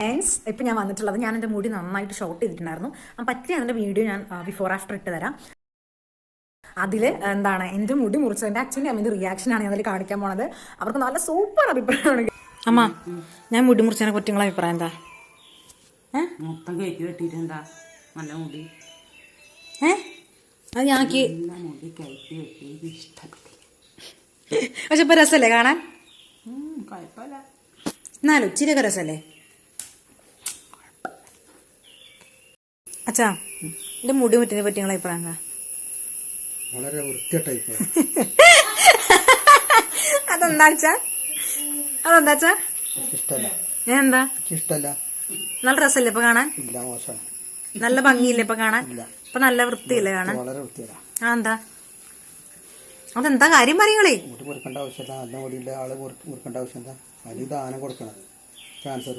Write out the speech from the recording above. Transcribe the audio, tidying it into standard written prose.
Friends, ഇപ്പം ഞാൻ വന്നിട്ടുള്ളത് ഞാൻ എൻ്റെ മുടി നന്നായിട്ട് ഷോർട്ട് ചെയ്തിട്ടുണ്ടായിരുന്നു. അപ്പം പറ്റിയ അതിൻ്റെ വീഡിയോ ഞാൻ ബിഫോർ ആഫ്റ്റർ ഇട്ട് തരാം. അതിൽ എന്താണ് എൻ്റെ മുടി മുറിച്ചതിൻ്റെ അച്ഛൻ്റെ അമ്മേൻ്റെ റിയാക്ഷനാണ് ഞാൻ അതിൽ കാണിക്കാൻ പോണത്. അവർക്ക് നല്ല സൂപ്പർ അഭിപ്രായമാണ്. അമ്മ, ഞാൻ മുടി മുറിച്ചതിനെ പറ്റി നിങ്ങളെ അഭിപ്രായം എന്താ? മൊത്തം കയറ്റി വെട്ടിട്ടുണ്ടാ നല്ല മുടി. അത് ഞാക്ക് മുടി കയറ്റി വെട്ടി ഇഷ്ടപ്പെട്ടു. പക്ഷെ ഇപ്പം രസമല്ലേ കാണാൻ? കുഴപ്പമില്ല, എന്നാലും ഇച്ചിരിയൊക്കെ രസമല്ലേ? അച്ഛാ, എൻ്റെ മുടി മുറ്റിനെ പറ്റി നിങ്ങളെ അഭിപ്രായം എന്താ? വളരെ വൃത്തിയായിട്ടായി. അതെന്താ അച്ഛാ? ഇഷ്ടല്ല. എന്താ ഇഷ്ടല്ല? നല്ല രസമല്ലേ ഇപ്പൊ കാണാൻ? ഇല്ല, മോശമാണ്. നല്ല ഭംഗിയില്ലേ ഇപ്പൊ കാണാൻ? ഇപ്പൊ നല്ല വൃത്തിയില്ലേ കാണാൻ? വളരെ വൃത്തിയല്ല. എന്താ അതെന്താ കാര്യം പറയുങ്ങളേ? മുടി മുറിക്കേണ്ട ആവശ്യമില്ല. നല്ല മുടിയുള്ള ആള് മുറിക്കേണ്ട ആവശ്യം എന്താ? അതിൽ ദാനം കൊടുക്കണം. ക്യാൻസർ